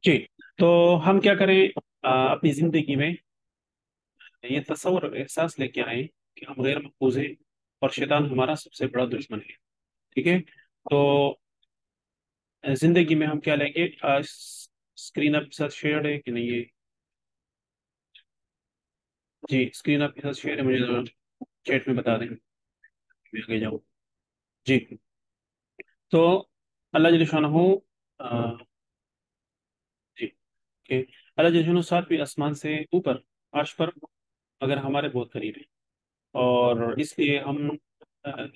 जी। तो हम क्या करें, अपनी जिंदगी में ये तस्वर और एहसास लेके आए कि हम गैर मकबूज हैं और शैतान हमारा सबसे बड़ा दुश्मन है। ठीक है। तो जिंदगी में हम क्या लेंगे, स्क्रीन आपके साथ शेयर है कि नहीं है? जी, स्क्रीन आपके साथ शेयर है, मुझे जरा चैट में बता दें, मैं आगे जाऊँ। जी। तो अल्लाह जल्ल शानहू, अ, जी, कि अल्लाह जल्ल शानहू सातवीं आसमान से ऊपर अर्श पर अगर हमारे बहुत करीब है, और इसलिए हम अ,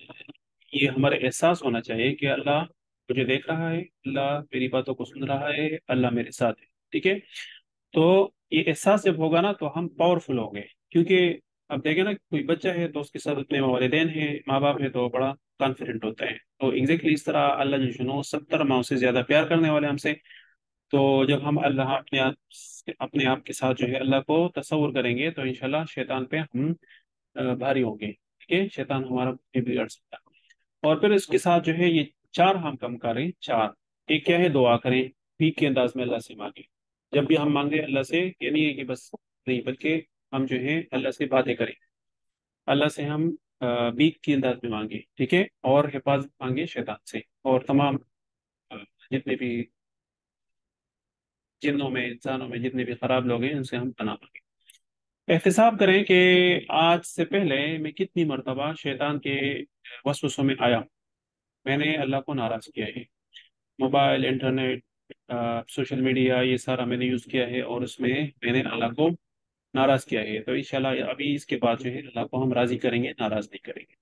ये हमारे एहसास होना चाहिए कि अल्लाह मुझे देख रहा है, अल्लाह मेरी बातों को सुन रहा है, अल्लाह मेरे साथ है। ठीक है। तो ये एहसास जब होगा ना तो हम पावरफुल होंगे, क्योंकि अब देखें ना, कोई बच्चा है तो उसके साथ अपने वालिदैन हैं, माँ बाप है, तो बड़ा कॉन्फिडेंट होता है। तो एग्जैक्टली इस तरह अल्लाह जो सुनो 70 माओ से ज्यादा प्यार करने वाले हमसे। तो जब हम अल्लाह अपने आप के साथ जो है अल्लाह को तसव्वुर करेंगे तो इंशाल्लाह शैतान पे हम भारी होंगे। ठीक है, शैतान हमारा भी बिगाड़ सकता है। और फिर इसके साथ जो है ये चार हम कम करें, चार। एक क्या है, दुआ करें, भीख के अंदाज में अल्लाह से मांगे। जब भी हम मांगे अल्लाह से, ये नहीं है कि बस नहीं, बल्कि हम जो है अल्लाह से बातें करें, अल्लाह से हम भीख के अंदाज में मांगे। ठीक है। और हिफाजत मांगे शैतान से और तमाम अ, जितने भी जिन्नों में, इंसानों में जितने भी खराब लोग हैं उनसे हम पनाह मांगे। एहतिसाब करें कि आज से पहले मैं कितनी मरतबा शैतान के वसवसों में आया, मैंने अल्लाह को नाराज किया है। मोबाइल, इंटरनेट, सोशल मीडिया, ये सारा मैंने यूज़ किया है और उसमें मैंने अल्लाह को नाराज़ किया है। तो इंशाल्लाह अभी इसके बाद जो है अल्लाह को हम राज़ी करेंगे, नाराज़ नहीं करेंगे।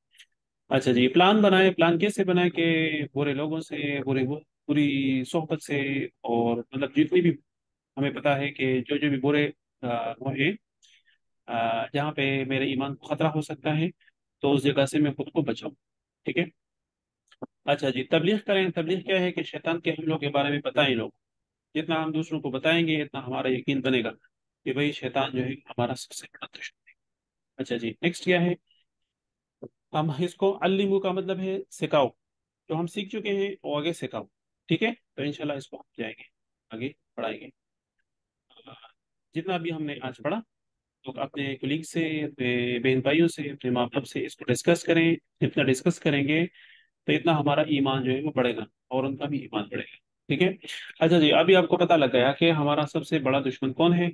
अच्छा जी, प्लान बनाए। प्लान कैसे बनाए कि बुरे लोगों से, बुरी सोहबत से, और मतलब जितनी भी हमें पता है कि जो जो भी बुरे वो हैं, जहाँ पे मेरे ईमान को खतरा हो सकता है, तो उस जगह से मैं खुद को बचाऊं। ठीक है। अच्छा जी, तबलीग करें। तबलीग क्या है कि शैतान के हमलों के बारे में बताएं लोग। जितना हम दूसरों को बताएंगे इतना हमारा यकीन बनेगा कि भाई शैतान जो है हमारा सबसे बड़ा दुश्मन है। अच्छा जी, नेक्स्ट क्या है, हम इसको अल्लिमु का मतलब है सिखाओ। जो हम सीख चुके हैं वो आगे सिखाओ। ठीक है। तो इंशाल्लाह इसको हम जाएंगे, आगे पढ़ाएंगे। जितना भी हमने आज पढ़ा, तो अपने कुलीग से, अपने बहन भाइयों से, अपने माँ बाप से इसको डिस्कस करें। जितना डिस्कस करेंगे तो इतना हमारा ईमान जो है वो बढ़ेगा और उनका भी ईमान बढ़ेगा। ठीक है। अच्छा जी, अभी आपको पता लग गया कि हमारा सबसे बड़ा दुश्मन कौन है।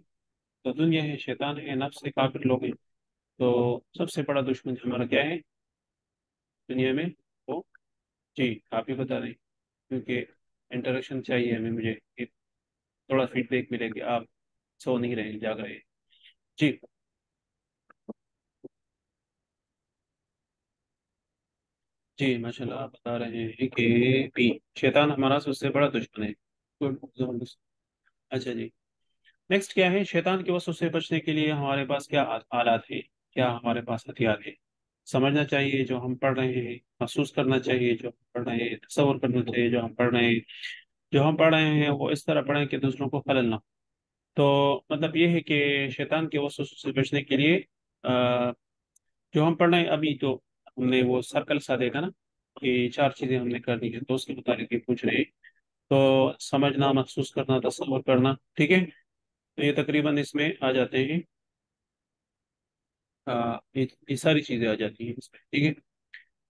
तो दुनिया है, शैतान है, नफ्स है, काफिर लोग हैं। तो सबसे बड़ा दुश्मन हमारा क्या है दुनिया में? वो, जी, आप ही बता दें, क्योंकि इंटरेक्शन चाहिए हमें, मुझे एक थोड़ा फीडबैक मिलेगी। आप सो नहीं रहे, जाग रहे हैं। जी। जी माशाल्लाह, आप बता रहे हैं कि पी शैतान हमारा सबसे बड़ा दुश्मन है। गुड, जबरदस्त। अच्छा जी, नेक्स्ट क्या है, शैतान के वसवसों से बचने के लिए हमारे पास क्या आलात है, क्या हमारे पास हथियार है? समझना चाहिए जो हम पढ़ रहे हैं, महसूस करना चाहिए जो हम पढ़ रहे हैं, तसव्वुर करना चाहिए जो हम पढ़ रहे हैं। जो हम पढ़ रहे हैं वो इस तरह पढ़ें कि दूसरों को खलल ना। तो मतलब ये है कि शैतान के वसवसों से बचने के लिए अ, जो हम पढ़ रहे हैं अभी, तो हमने वो सर्कल सा देखा ना कि चार चीजें हमने करनी है, तो उसके मुताबिक ये पूछ रहे हैं। तो समझना, महसूस करना, तसव्वुर करना। ठीक है। तो ये तकरीबन इसमें आ जाते हैं। ये सारी चीजें आ जाती हैं इसमें। ठीक है।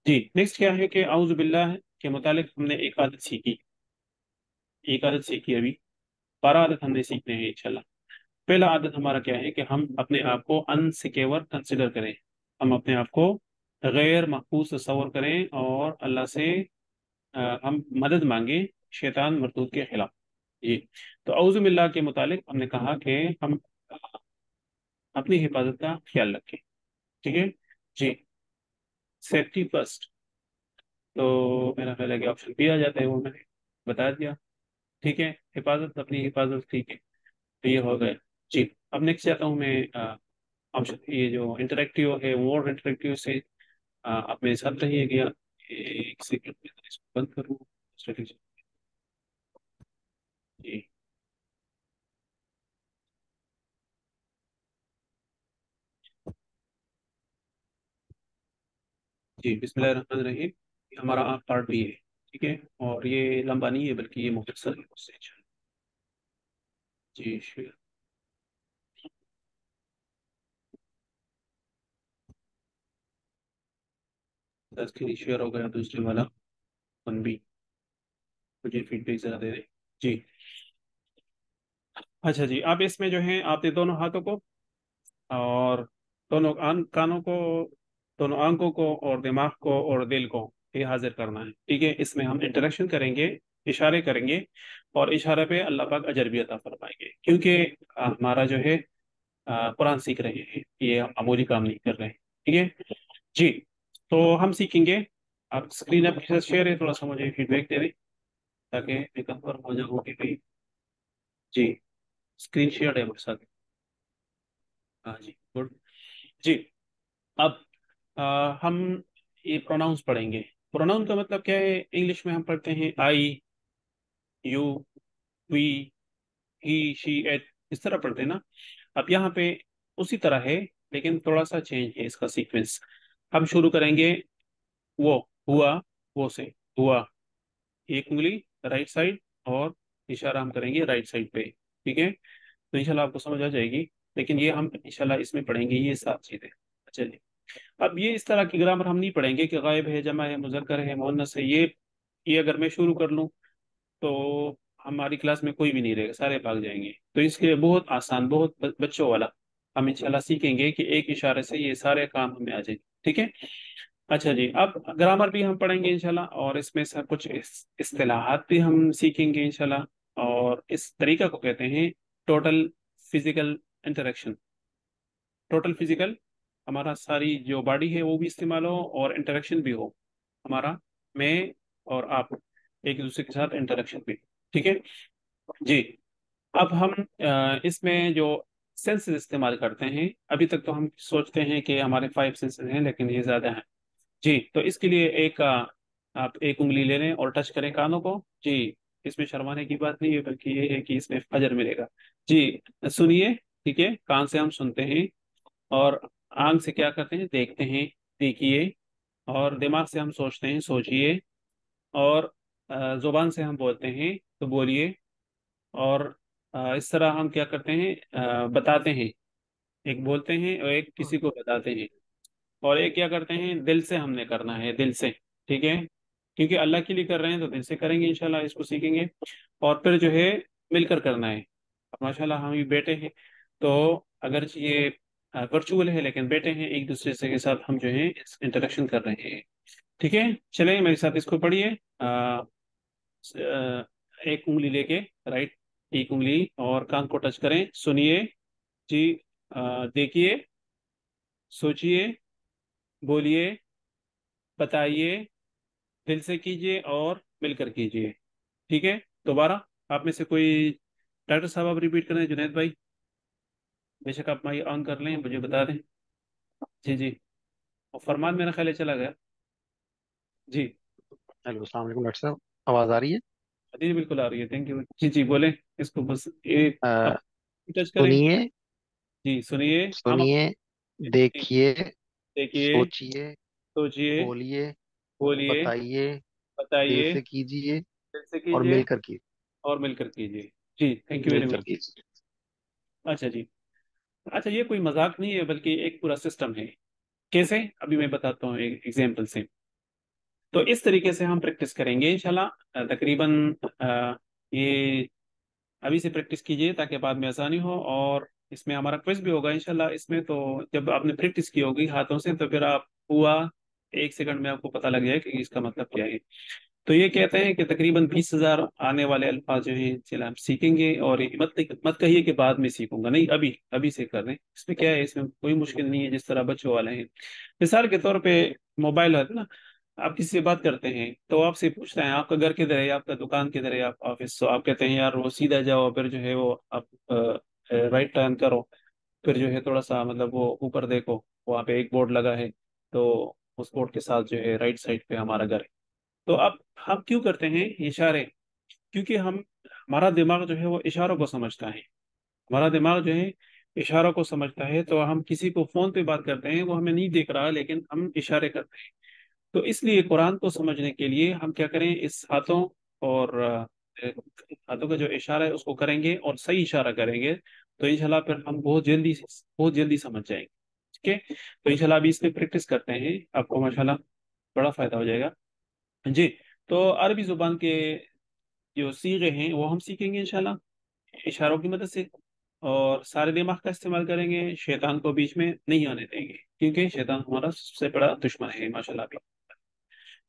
जी, नेक्स्ट क्या है कि आउज़ बिल्लाह के मुतालिक हमने एक आदत सीखी। एक आदत सीखी अभी, 12 आदत हमने सीखने हैं इंशाल्लाह। पहला आदत हमारा क्या है कि हम अपने आप को अनसिक्योर कंसिडर करें। हम अपने आप को गैर महफूज तस्वर करें और अल्लाह से हम मदद मांगे शैतान मरदूद के खिलाफ। जी। तो औज़ु बिल्लाह के मुतालिक हमने कहा कि हम अपनी हिफाजत का ख्याल रखें। ठीक है। जी, सेफ्टी फर्स्ट। तो मेरा ख्याल है कि ऑप्शन बी आ जाता है, वो मैंने बता दिया। ठीक है, हिफाजत, अपनी हिफाजत। ठीक है, तो ये हो गया। जी। अब नेक्स्ट जाता हूँ मैं। ऑप्शन ये जो इंटरेक्टिव है, मोर इंटरेक्टिव से आप मेरे साथ रहिएगा। एक सेकंड में इसको बंद करूँ। जी। जी, बिस्मिल्लाहिर्रहमानिर्रहीम। ये हमारा पार्ट बी है। ठीक है। और ये लंबा नहीं है बल्कि ये मुख्तसर है उससे। जी शेयर। स्क्रीन शेयर हो गया दूसरे वाला वन भी। मुझे फीडबैक जरा दे दे। जी। अच्छा जी, अब इसमें जो है आपने दोनों हाथों को और दोनों कानों को, दोनों आंखों को और दिमाग को और दिल को ये हाजिर करना है। ठीक है, इसमें हम इंटरेक्शन करेंगे, इशारे करेंगे, और इशारे पे अल्लाह पाक अजर भी अता फरमाएंगे, क्योंकि हमारा जो है कुरान सीख रहे हैं, ये हम मामूली काम नहीं कर रहे हैं। ठीक है जी। तो हम सीखेंगे। आप स्क्रीन आपके साथ शेयर है, थोड़ा सा मुझे फीडबैक दे दें ताकि मैं कंफर्म हो जाऊँ कि भाई। जी, स्क्रीन शेयर है मेरे साथ। हाँ जी, गुड। जी। अब हम ये प्रोनाउंस पढ़ेंगे। प्रोनाउन का मतलब क्या है? इंग्लिश में हम पढ़ते हैं I, you, we, he, she, it, इस तरह पढ़ते हैं ना। अब यहाँ पे उसी तरह है, लेकिन थोड़ा सा चेंज है इसका सीक्वेंस। हम शुरू करेंगे वो, हुआ, वो से, हुआ, एक उंगली राइट साइड, और इशारा हम करेंगे राइट साइड पे। ठीक है, तो इंशाल्लाह आपको समझ आ जाएगी। लेकिन ये हम इंशाल्लाह इसमें पढ़ेंगे ये सात चीजें। अच्छा जी। अब ये इस तरह की ग्रामर हम नहीं पढ़ेंगे कि गायब है, जमा है, मुजक्कर है, मुअन्नस है। ये अगर मैं शुरू कर लूँ तो हमारी क्लास में कोई भी नहीं रहेगा, सारे भाग जाएंगे। तो इसके लिए बहुत आसान, बहुत बच्चों वाला हम इंशाल्लाह सीखेंगे कि एक इशारे से ये सारे काम हमें आ जाएंगे। ठीक है। अच्छा जी, अब ग्रामर भी हम पढ़ेंगे इंशाल्लाह, और इसमें से कुछ इस्तिलाहात भी हम सीखेंगे इंशाल्लाह। और इस तरीका को कहते हैं total physical interaction. Total physical, हमारा सारी जो बॉडी है वो भी इस्तेमाल हो और इंटरेक्शन भी हो हमारा, मैं और आप, एक दूसरे के साथ इंटरेक्शन भी। ठीक है जी। अब हम इसमें जो सेंसेस इस्तेमाल करते हैं, अभी तक तो हम सोचते हैं कि हमारे फाइव सेंसेस हैं, लेकिन ये ज़्यादा हैं। जी, तो इसके लिए एक आप एक उंगली ले लें और टच करें कानों को। जी, इसमें शर्माने की बात नहीं है, बल्कि ये है कि इसमें अजर मिलेगा। जी, सुनिए। ठीक है, कान से हम सुनते हैं, और आंख से क्या करते हैं? देखते हैं, देखिए। और दिमाग से हम सोचते हैं, सोचिए। और जुबान से हम बोलते हैं, तो बोलिए। और इस तरह हम क्या करते हैं? बताते हैं। एक बोलते हैं और एक किसी को बताते हैं। और एक क्या करते हैं? दिल से हमने करना है, दिल से। ठीक है, क्योंकि अल्लाह के लिए कर रहे हैं तो दिल से करेंगे इंशाल्लाह, इसको सीखेंगे। और फिर जो है मिलकर करना है। अब माशाल्लाह हम ये बेटे हैं, तो अगर ये वर्चुअल है लेकिन बेटे हैं, एक दूसरे से के साथ हम जो है इंटरेक्शन कर रहे हैं। ठीक है, चलें मेरे साथ इसको पढ़िए। एक उंगली लेके राइट, एक उंगली, और कान को टच करें, सुनिए। जी। देखिए, सोचिए, बोलिए, बताइए, दिल से कीजिए और मिलकर कीजिए। ठीक है, दोबारा आप में से कोई, डॉक्टर साहब आप रिपीट करें, जुनैद भाई बेशक आप माइक ऑन कर लें, मुझे बता दें। जी जी। और फरमान मेरा ख्याल है चला गया। जी। हेलो, अस्सलाम वालेकुम डॉक्टर साहब। आवाज़ आ रही है? जी बिल्कुल आ रही है, थैंक यू जी जी, बोलें। इसको बस ये अ, आप टच करें। सुनिए, जी, सुनिए। हम सुनिए, जी, देखिए, देखिए, सोचिए, सोचिए, बोलिए, बोलिए, बताइए, दिल बताइए, से कीजिए दिल से और कीजिए मिलकर कीजिए। और मिलकर कीजिए। जी, थैंक यू वेरी मिलकर मच। कीजिए। अच्छा जी। अच्छा, ये कोई मजाक नहीं है, बल्कि एक पूरा सिस्टम है। कैसे? अभी मैं बताता हूँ एक एग्जाम्पल से। तो इस तरीके से हम प्रैक्टिस करेंगे इंशाल्लाह। तकरीबन ये अभी से प्रैक्टिस कीजिए ताकि बाद में आसानी हो। और इसमें हमारा क्विज भी होगा इंशाल्लाह। इसमें तो जब आपने प्रैक्टिस की होगी हाथों से, तो फिर आप हुआ, एक सेकंड में आपको पता लग जाए कि इसका मतलब क्या है। तो ये कहते हैं कि तकरीबन 20,000 आने वाले अल्फाज जो हैं चलो हम सीखेंगे। और ये मत मत कहिए कि बाद में सीखूंगा, नहीं, अभी अभी से कर रहे हैं। इसमें क्या है? इसमें कोई मुश्किल नहीं है, जिस तरह बच्चों वाले हैं। मिसाल के तौर पे मोबाइल है ना, आप किसी से बात करते हैं तो आपसे पूछते हैं आपका घर किधर है, आपका दुकान किधर है, आप ऑफिस, तो आप कहते हैं यार वो सीधा जाओ, फिर जो है वो आप राइट टर्न करो, फिर जो है थोड़ा सा मतलब वो ऊपर देखो, वहाँ पे एक बोर्ड लगा है, तो उस बोर्ड के साथ जो है राइट साइड पे हमारा घर है। तो अब हम क्यों करते हैं इशारे? क्योंकि हम, हमारा दिमाग जो है वो इशारों को समझता है। हमारा दिमाग जो है इशारों को समझता है। तो हम किसी को फोन पे बात करते हैं, वो हमें नहीं देख रहा, लेकिन हम इशारे करते हैं। तो इसलिए कुरान को समझने के लिए हम क्या करें? इस हाथों और हाथों का जो इशारा है उसको करेंगे और सही इशारा करेंगे, तो इंशाल्लाह फिर हम बहुत जल्दी समझ जाएंगे। ठीक है, तो इंशाल्लाह अभी इसमें प्रैक्टिस करते हैं, आपको माशाल्लाह बड़ा फायदा हो जाएगा। जी। तो अरबी जुबान के जो सीगे हैं वो हम सीखेंगे इंशाल्लाह इशारों की मदद से, और सारे दिमाग का इस्तेमाल करेंगे, शैतान को बीच में नहीं आने देंगे, क्योंकि शैतान हमारा सबसे बड़ा दुश्मन है माशाल्लाह भी।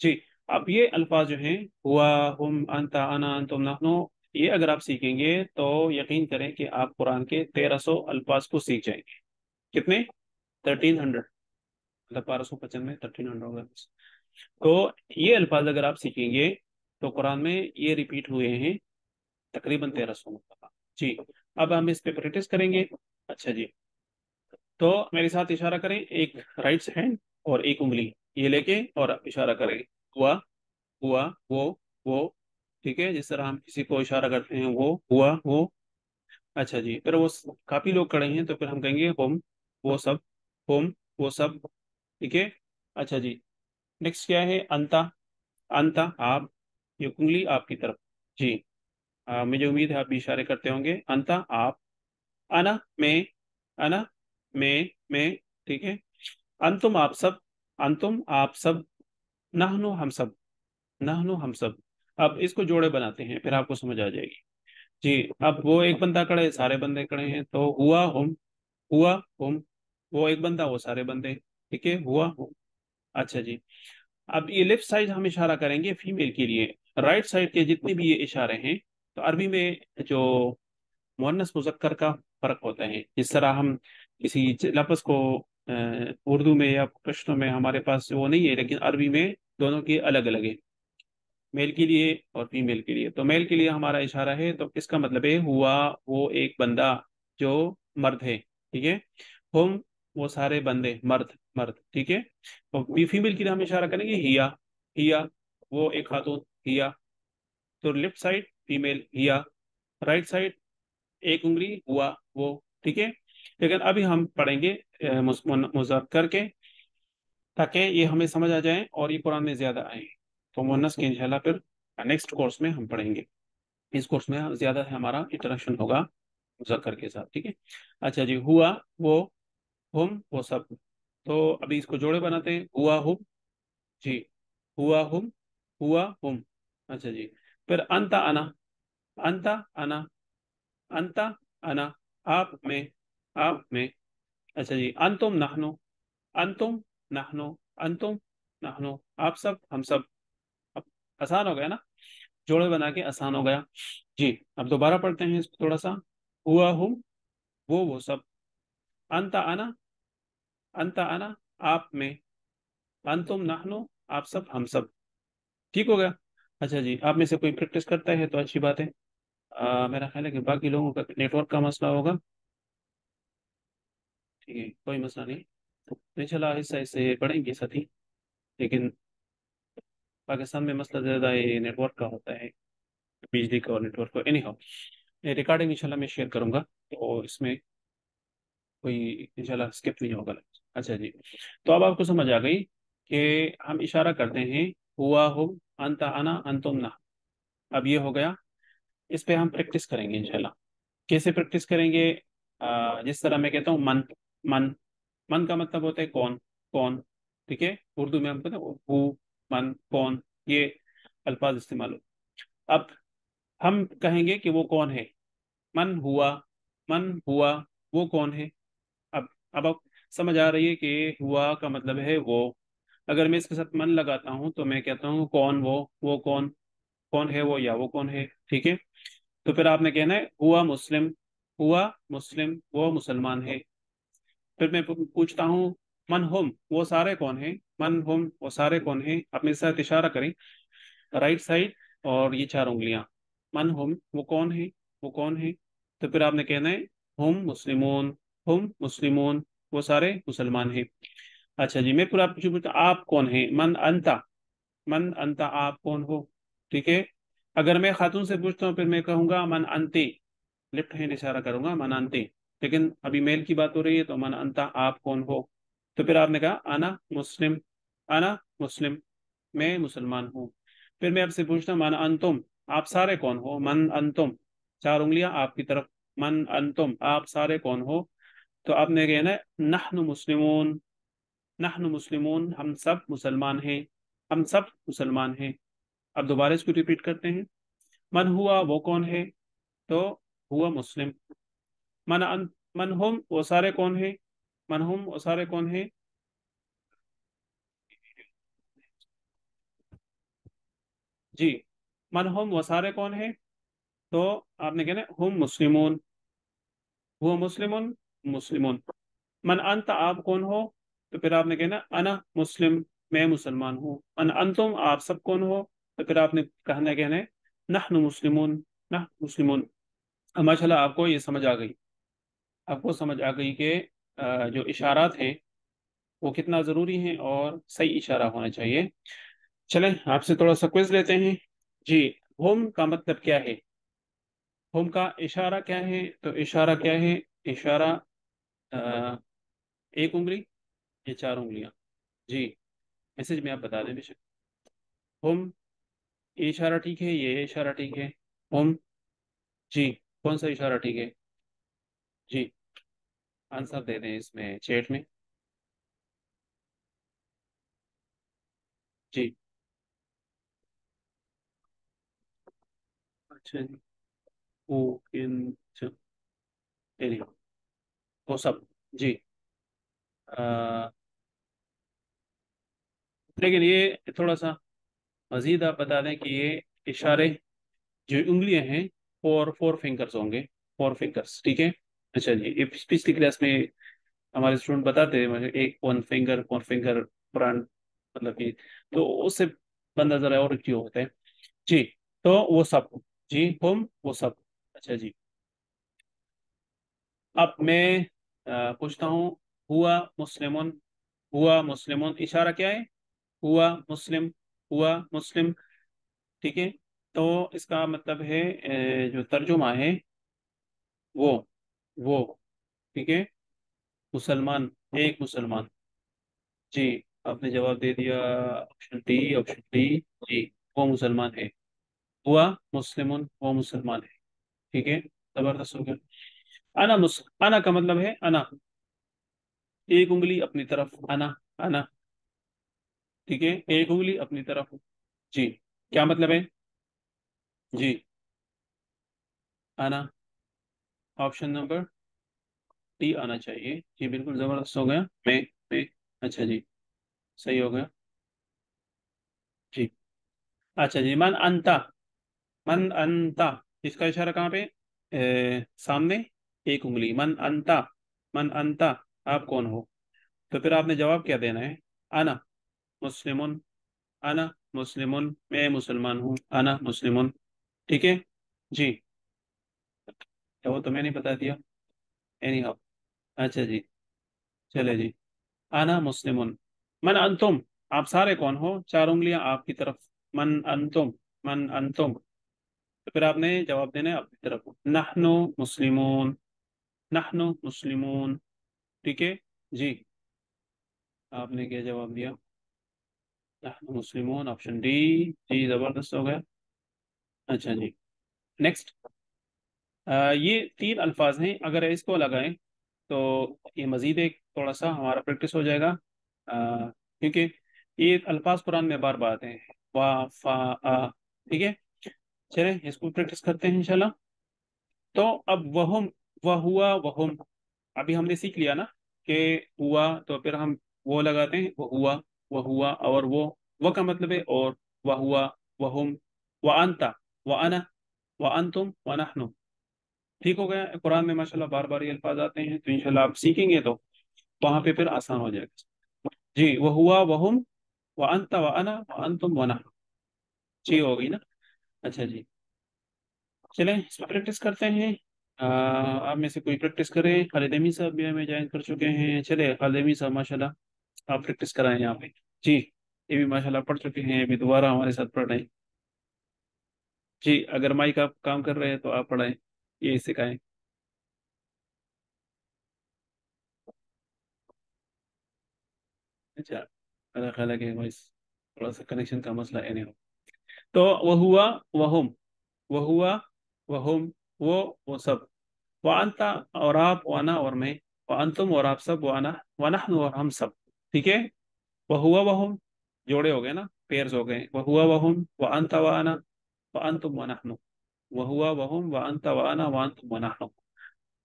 जी। अब ये अल्फाज जो हैं, हुआ, हुम, अंता, अना, अंतुम, नहनु, ये अगर आप सीखेंगे तो यकीन करें कि आप कुरान के 1300 अल्फाज को सीख जाएंगे। कितने? 1300, मतलब 1295, 1300 होगा। तो ये अल्फाज अगर आप सीखेंगे तो कुरान में ये रिपीट हुए हैं तकरीबन 1300 मरतबा। जी। अब हम इस पे प्रैक्टिस करेंगे। अच्छा जी। तो मेरे साथ इशारा करें, एक राइट हैंड और एक उंगली ये लेके और इशारा करें। हुआ, हुआ, वो। ठीक है, जिस तरह हम किसी को इशारा करते हैं, वो हुआ वो। अच्छा जी, फिर वो काफी लोग खड़े हैं तो फिर हम कहेंगे होम, वो सब, होम, वो सब। ठीक है। अच्छा जी। नेक्स्ट क्या है? अंता। अंता आप, ये उंगली आपकी तरफ। जी। मुझे उम्मीद है आप भी इशारे करते होंगे। अंता आप। अना मैं, अना मैं। ठीक है। अंतुम आप सब, अंतुम आप सब। नहनु हम सब, नहनु हम सब। अब इसको जोड़े बनाते हैं, फिर आपको समझ आ जाएगी। जी। अब वो एक बंदा खड़ा है, सारे बंदे खड़े हैं, तो हुआ हम, हुआ हम। वो एक बंदा, वो सारे बंदे। ठीक है, हुआ हम। अच्छा जी। अब ये लेफ्ट साइड हम इशारा करेंगे फीमेल के लिए, राइट साइड के जितने भी ये इशारे हैं, तो अरबी में जो मुअन्नस मुज़क्कर का फर्क होता है, जिस तरह हम किसी लफ्ज़ को उर्दू में या पश्तो में हमारे पास वो नहीं है, लेकिन अरबी में दोनों की अलग अलग है, मेल के लिए और फीमेल के लिए। तो मेल के लिए हमारा इशारा है, तो इसका मतलब है हुआ वो एक बंदा जो मर्द है। ठीक है। हम वो सारे बंदे मर्द, मर्द। ठीक है। और फीमेल के लिए हम इशारा करेंगे हिया, हिया वो एक खातून, हिया। तो लेफ्ट साइड फीमेल हिया, राइट साइड एक उंगली हुआ वो। ठीक है। लेकिन अभी हम पढ़ेंगे मुज़क्कर के, ताकि ये हमें समझ आ जाए और ये कुरान में ज्यादा आए। तो मुन्नस के इंशाल्लाह फिर नेक्स्ट कोर्स में हम पढ़ेंगे। इस कोर्स में ज्यादा है हमारा इंटरेक्शन होगा मुज़क्कर के साथ। ठीक है। अच्छा जी। हुआ वो, हुम वो सब। तो अभी इसको जोड़े बनाते हैं। हुआ हुम। जी। हुआ हुम, हुआ हुम। अच्छा जी। फिर अंता अना, अंता अना, अंता अना आप में, आप में। अच्छा जी। अंतुम नहनो, अंतुम नहनो, अंतुम नहनो आप सब हम सब। अब आसान हो गया ना, जोड़े बना के आसान हो गया। जी। अब दोबारा पढ़ते हैं इसको थोड़ा सा। हुआ हुम, वो सब। अंता अना, अंता अना आप में, अंतुम नहनो आप सब हम सब। ठीक हो गया। अच्छा जी, आप में से कोई प्रैक्टिस करता है तो अच्छी बात है। मेरा ख्याल है कि बाकी लोगों का नेटवर्क का मसला होगा। ठीक है, कोई मसला नहीं। तो चला हिस्सा इससे पढ़ेंगे साथी, लेकिन पाकिस्तान में मसला ज़्यादा ये नेटवर्क का होता है, बिजली का और नेटवर्क का। एनी हाउ, रिकॉर्डिंग इंशाल्लाह मैं शेयर करूंगा, तो इसमें कोई इंशाल्लाह स्किप नहीं होगा। अच्छा जी। तो अब आपको समझ आ गई कि हम इशारा करते हैं हुआ हुम, अंता अना, अंतुम ना। अब ये हो गया। इस पे हम प्रैक्टिस करेंगे इंशाल्लाह। कैसे प्रैक्टिस करेंगे? जिस तरह मैं कहता हूँ मन, मन। मन का मतलब होता है कौन, कौन। ठीक है। उर्दू में हम कहते हैं हु, मन, कौन, ये अल्फाज इस्तेमाल हो। अब हम कहेंगे कि वो कौन है। मन हुआ, मन हुआ, वो कौन है। अब आप समझ आ रही है कि हुआ का मतलब है वो। अगर मैं इसके साथ मन लगाता हूँ तो मैं कहता हूँ कौन वो कौन, कौन है वो या वो कौन है। ठीक है। तो फिर आपने कहना है हुआ मुस्लिम, हुआ मुस्लिम, वो मुसलमान है। फिर मैं पूछता हूँ मन हुम, वो सारे कौन है। मन हुम, वो सारे कौन है। आप मेरे साथ इशारा करें, राइट साइड और ये चार उंगलियां। मन हुम, वो कौन है, वो कौन है। तो फिर आपने कहना है हुम मुस्लिमून, हुम मुस्लिमून, वो सारे मुसलमान हैं। अच्छा जी, मैं पूरा पूछता आप कौन है। मन अंता, मन अंता आप कौन हो। ठीक है। अगर मैं खातून से पूछता हूँ फिर मैं कहूंगा मन अंते, लेफ्ट हैंड इशारा करूंगा मन अंते। लेकिन अभी मेल की बात हो रही है तो मन अंता आप कौन हो। तो फिर आपने कहा अना मुस्लिम, अना मुस्लिम, मैं मुसलमान हूँ। फिर मैं आपसे पूछता हूँ मन अंतुम, आप सारे कौन हो, मन अंतुम, चार उंगलियां आपकी तरफ, मन अंतुम, आप सारे कौन हो। तो आपने कहना है नहनु मुस्लिमून, नहनु मुस्लिमून, हम सब मुसलमान हैं, हम सब मुसलमान हैं। अब दोबारा इसको रिपीट करते हैं। मन हुआ, वो कौन है, तो हुआ मुस्लिम। मन हम, वो सारे कौन है, मन हम, वो सारे कौन है। जी, मन हम, वो सारे कौन है, तो आपने कहना है हम मुस्लिमून, हुआ मुस्लिमून, मुस्लिमून। मन अंत, आप कौन हो, तो फिर आपने कहना अना मुस्लिम, मैं मुसलमान हूँ। मन अंतुम, आप सब कौन हो, तो फिर आपने कहना है नहनु मुस्लिमून, नह मुस्लिमून। अब माशाल्लाह आपको ये समझ आ गई, आपको समझ आ गई कि जो इशारात हैं वो कितना ज़रूरी हैं और सही इशारा होना चाहिए। चलें आपसे थोड़ा सा क्विज लेते हैं। जी, होम का मतलब क्या है, होम का इशारा क्या है, तो इशारा क्या है, इशारा अ, एक उंगली या चार उंगलियां। जी, मैसेज में आप बता दें बेशक। होम, ये इशारा ठीक है, ये इशारा ठीक है, होम। जी, कौन सा इशारा ठीक है। जी, आंसर दे दें इसमें चैट में। जी, अच्छा जी, ओ इन एनी, वो सब। जी, अ, लेकिन ये थोड़ा सा मजीद आप बता दें कि ये इशारे, जो उंगलियां हैं, फोर फोर फिंगर्स होंगे, फोर फिंगर्स, ठीक है। अच्छा जी, ये पिछली क्लास में हमारे स्टूडेंट बताते हैं मुझे एक वन फिंगर फ्रंट, मतलब कि, तो उससे बंदा जरा और क्यों होता है। जी, तो वो सब, जी हम वो सब। अच्छा जी, अब मैं पूछता हूँ, हुआ मुस्लिमुन, हुआ मुस्लिमुन इशारा क्या है, हुआ मुस्लिम, हुआ मुस्लिम, ठीक है। तो इसका मतलब है जो तर्जुमा है वो वो ठीक है, मुसलमान, एक मुसलमान। जी, आपने जवाब दे दिया, ऑप्शन डी, ऑप्शन डी। जी, वो मुसलमान है, हुआ मुस्लिमुन, वो मुसलमान है, ठीक है। जबरदस्त हो गया। अना का मतलब है अना, एक उंगली अपनी तरफ, अना, अना, ठीक है, एक उंगली अपनी तरफ। जी, क्या मतलब है। जी, आना, ऑप्शन नंबर डी आना चाहिए। जी बिल्कुल, जबरदस्त हो गया। मैं, अच्छा जी, सही हो गया। जी, अच्छा जी, मन अंता, मन अंता, इसका इशारा कहाँ पे, सामने, एक उंगली, मन अंता, मन अंता, आप कौन हो। तो फिर आपने जवाब क्या देना है, आना मुस्लिमुन, आना मुस्लिमुन, मैं मुसलमान हूँ, आना मुस्लिमुन, ठीक है। जी, तो वो तो मैंने बता दिया, एनी हाउ। अच्छा जी, चले जी, आना मुस्लिमुन। मन अंतुम, आप सारे कौन हो, चार उंगलियां आपकी तरफ, मन अंतुम, मन अंतुम। तो फिर आपने जवाब देना है अपनी तरफ, नहनु मुस्लिमून, नहनु मुस्लिमून, ठीक है। जी, आपने क्या जवाब दिया, नहनु मुस्लिमून, ऑप्शन डी। जी, जबरदस्त हो गया। अच्छा जी, नेक्स्ट। ये तीन अल्फाज हैं, अगर इसको लगाएं तो ये मजीद एक थोड़ा सा हमारा प्रैक्टिस हो जाएगा, क्योंकि ये अल्फाज कुरान में बार बार आते हैं, वा फा आ, ठीक है। चलें इसको प्रैक्टिस करते हैं इंशाल्लाह। तो अब वहुम, वह हुआ वहुम, अभी हमने सीख लिया ना कि हुआ, तो फिर हम वो लगाते हैं, वह हुआ और वो का मतलब है और, वह हुआ, वहुम, व अंता, व अना, व अंतुम, व नहनु, ठीक हो गया। कुरान में माशाल्लाह बार बार ये अल्फाज आते हैं, तो इंशाल्लाह आप सीखेंगे तो वहां पे फिर आसान हो जाएगा। जी, वह हुआ वहुम, व अंत व अना व अंतुम व नहनु, जी हो गई ना। अच्छा जी, चलें इस पर प्रैक्टिस करते हैं। आप में से कोई प्रैक्टिस करे, खालिद अमीन साहब भी हमें ज्वाइन कर चुके हैं। चले खालिद अमीन साहब माशाल्लाह, आप प्रैक्टिस कराएं यहाँ पे। जी, ये भी माशाल्लाह पढ़ चुके हैं, अभी दोबारा हमारे साथ पढ़ रहे हैं। जी, अगर माइक आप काम कर रहे हैं तो आप पढ़ाएं, ये सिखाएं। अच्छा, मेरा ख्याल है कि वॉइस थोड़ा सा कनेक्शन का मसला है, नहीं हो। तो वह हुआ वहुम, वह हुआ, वह हम, वो सब। वांता और आप, वाना और मैं, वांतुम और आप सब, वाना वनहनु और हम सब। ठीक है। वह हुआ वह हम, जोड़े हो गए ना, पेयर्स हो गए। वह हुआ वह हम, व अंत व अना, व अंतुम व नहनु। वह हुआ वह हम, व अंत व अना, व अंतुम व नहनु।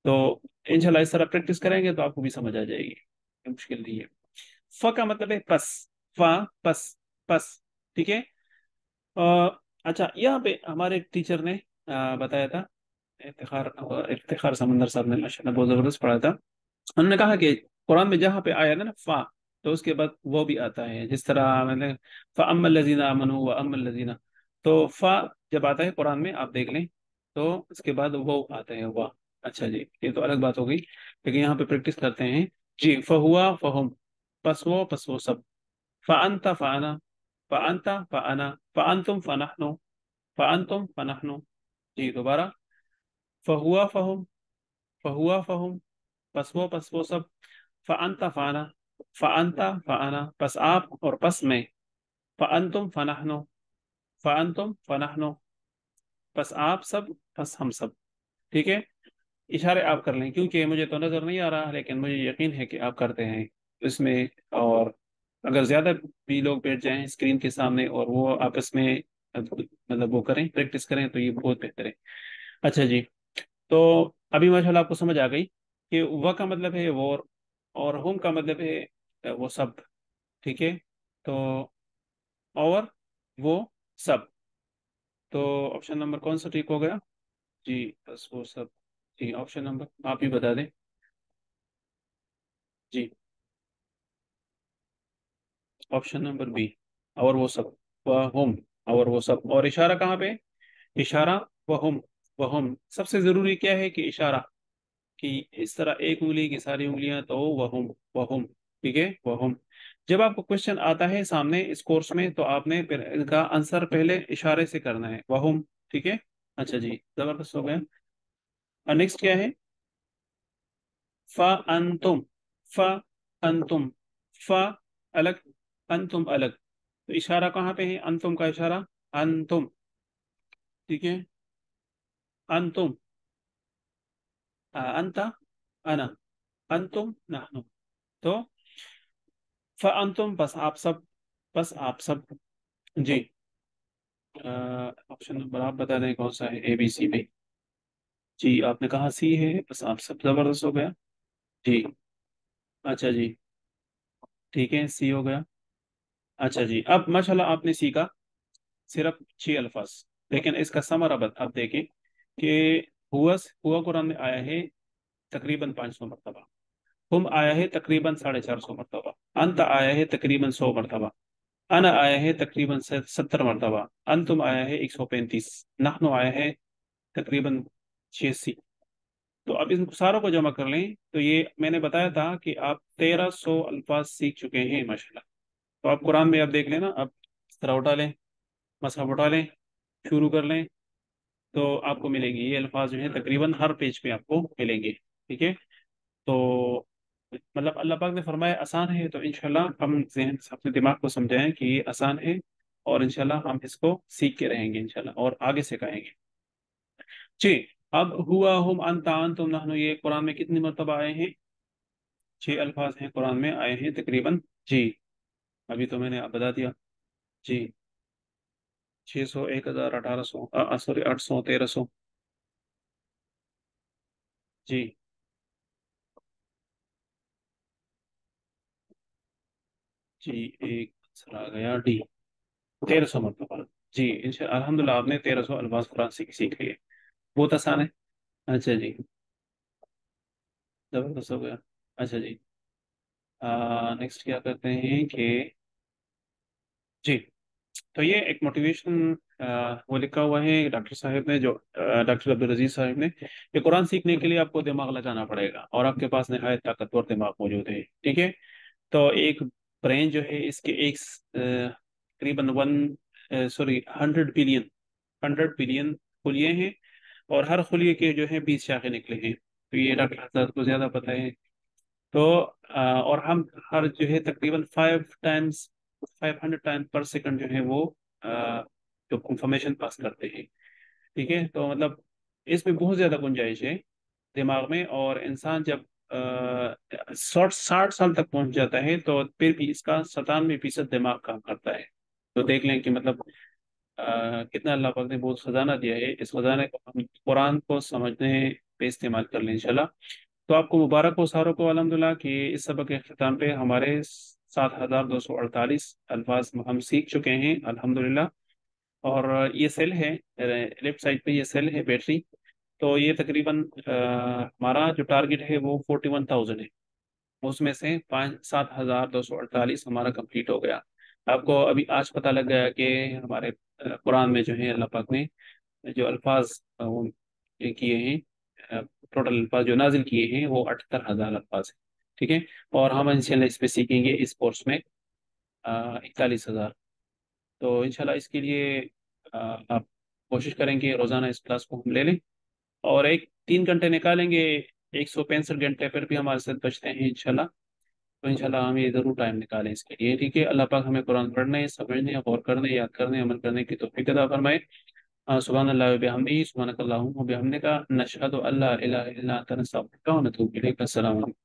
तो इंशाल्लाह इस तरह प्रैक्टिस करेंगे तो आपको भी समझ आ जाएगी, कोई मुश्किल नहीं है। फ का मतलब है पस। फ, पस, पस। ठीक है। अ, अच्छा, यहाँ पे हमारे टीचर ने बताया था, इफ्तिखार, इफ्तिखार समंदर साहब ने माशाल्लाह बहुत जबरदस्त पढ़ा था। उन्होंने कहा कि कुरान में जहाँ पे आया ना फा, तो उसके बाद वो भी आता है। जिस तरह मैंने फ़ा अम्मल लज़ीना आमनू व अम्मल लज़ीना, तो फा जब आता है कुरान में आप देख लें, तो उसके बाद वो आता है वाह। अच्छा जी, ये तो अलग बात हो गई, लेकिन यहाँ पे प्रैक्टिस करते हैं। जी, फहुआ फहुम, पस वो सब। फ़अंता फ़अना, फ़अंता फ़अना, फ़अंतुम फ़नहनु, फ़अंतुम फ़नहनु। जी दोबारा। फहुआ फहुम, फहुआ फहुम, पस वो सब। फ़अंता फ़अना, फ़अंता फ़अना, पस आप और पस मैं। फ़अंतुम फ़नहनु, फ़अंतुम फ़नहनु, पस आप सब, पस हम सब। ठीक है। इशारे आप कर लें, क्योंकि मुझे तो नज़र नहीं आ रहा, लेकिन मुझे यकीन है कि आप करते हैं इसमें। और अगर ज़्यादा भी लोग बैठ जाएं स्क्रीन के सामने और वो आपस में मतलब वो करें, प्रैक्टिस करें, तो ये बहुत बेहतर है। अच्छा जी। तो अभी माशाल्लाह आपको समझ आ गई कि वह का मतलब है वो, और हुम का मतलब है वो सब। ठीक है। तो और वो सब, तो ऑप्शन नंबर कौन सा ठीक हो गया? जी, बस वो सब। जी, ऑप्शन नंबर आप ही बता दें। जी, ऑप्शन नंबर बी, और वो सब, वह हुम, और वो सब। और इशारा कहाँ पे? इशारा वह हम। सबसे जरूरी क्या है कि इशारा, कि इस तरह एक उंगली की सारी उंगलियां, तो वह हम। ठीक है, वह हम। जब आपको क्वेश्चन आता है सामने इस कोर्स में, तो आपने फिर इनका आंसर पहले इशारे से करना है, वह हम। ठीक है। अच्छा जी, जबरदस्त हो गया। और नेक्स्ट क्या है? फ अंतुम, फ अंतुम, फ अलग, अंतुम अलग। तो इशारा कहाँ पे है? अंतुम का इशारा, अंतुम। ठीक है। अंतुम, अंत, अना, अंतुम नहनु। तो फ अंतुम, बस आप सब, बस आप सब। जी। ऑप्शन नंबर आप बता दें कौन सा है, ए बी सी में? जी, आपने कहा सी है, बस आप सब, जबरदस्त हो गया। जी। अच्छा जी, ठीक है, सी हो गया। अच्छा जी, अब माशाल्लाह आपने सीखा सिर्फ 6 अल्फाज, लेकिन इसका समर अब देखें कि हुआ कुरान में आया है तकरीबन 500 मरतबा। हुम आया है तकरीबन 450 मरतबा। अंत आया है तकरीबन 100 मरतबा। अना आया है तकरीबन 70 मरतबा। अंतुम आया है 135। नहनु आया है तकरीबन 86। तो अब इन सारों को जमा कर लें, तो ये मैंने बताया था कि आप 1300 अल्फाज सीख चुके हैं माशाल्लाह। तो आप कुरान में आप देख लें ना, अब इस तरह उठा लें, मसहफ उठा लें, शुरू कर लें, तो आपको मिलेंगे ये अल्फाज जो है तकरीबन हर पेज पे आपको मिलेंगे। ठीक है। तो मतलब अल्लाह पाक ने फरमाया आसान है, तो इंशाल्लाह हम जहन से अपने दिमाग को समझाएं कि ये आसान है, और इंशाल्लाह हम इसको सीख के रहेंगे इंशाल्लाह, और आगे से कहेंगे। जी। अब हुआ हुम अंता अंतुम नहनु, ये कुरान में कितनी मरतबा आए हैं? 6 अल्फाज हैं कुरान में आए हैं तकरीबन। जी, अभी तो मैंने आप बता दिया। जी, 600, 1000, 1800, सॉरी 800, 1300। जी। जी, एक आंसर आ गया डी, 1300 मरतबा। जी, इंशा अल्हम्दुलिल्लाह आपने 1300 अल्फाज कुरान सीख लिए। बहुत आसान है। अच्छा जी, जबरदस्त हो गया। अच्छा जी, नेक्स्ट क्या करते हैं कि, जी, तो ये एक मोटिवेशन वो लिखा हुआ है डॉक्टर साहब ने, जो डॉक्टर अब्दुल अजीज साहब ने, ये कुरान सीखने के लिए आपको दिमाग लगाना पड़ेगा, और आपके पास निहायत ताकतवर दिमाग मौजूद है। ठीक है। तो एक ब्रेन जो है इसके एक तकरीबन वन, सॉरी 100 बिलियन, 100 बिलियन खुलिये हैं, और हर खुलिये के जो है 20 शाखे निकले हैं। तो ये डॉक्टर हजरत को ज्यादा पता है। तो और हम हर जो है तकरीबन 5 टाइम्स, 500 टाइम पर सेकंड जो है वो अ, जो इंफॉर्मेशन पास करते हैं। ठीक है, तो मतलब इसमें बहुत ज़्यादा गुंजाइश है दिमाग में। और इंसान जब 60 साल तक पहुंच जाता है तो फिर भी इसका 97% दिमाग काम करता है। तो देख लें कि मतलब कितना अल्लाह पाक ने बहुत खजाना दिया है। इस खजाने को हम कुरान को समझने पे इस्तेमाल कर लें इंशाल्लाह। तो आपको मुबारक हो सारों को अल्हम्दुलिल्लाह कि इस सबक के अख्ताम पे हमारे 7248 अल्फाज हम सीख चुके हैं अल्हम्दुलिल्लाह। और ये सेल है, लेफ्ट साइड पे ये सेल है बैटरी। तो ये तकरीबन हमारा जो टारगेट है वो 41,000 है। उसमें से 7248 हमारा कंप्लीट हो गया। आपको अभी आज पता लग गया कि हमारे कुरान में जो है अल्लाह पाक ने जो अल्फाज वो ये किए हैं, टोटल अल्फाज जो नाजिल किए हैं वो 78,000 अल्फाज है। ठीक है। और हम इंशाल्लाह इस पे सीखेंगे इस कोर्स में 41,000। तो इंशाल्लाह इसके लिए आप कोशिश करेंगे रोज़ाना इस क्लास को हम ले लें, और एक 3 घंटे निकालेंगे। 165 घंटे फिर भी हमारे साथ बचते हैं इंशाल्लाह। तो इंशाल्लाह हम ये ज़रूर टाइम निकालें इसके लिए। ठीक है, अल्लाह पाक हमें कुरान पढ़ने, समझने, गौर करने, याद करने, अमल करने की तौफीक अता फरमाए। सुभान अल्लाह व बिहम्दिही, सुब्हानक अल्लाहुम्मा व बिहम्दिका, नशहदु अल्ला इलाहा इल्ला अंता, नस्तगफिरुका व नतूबु इलैक। अस्सलाम वालेकुम।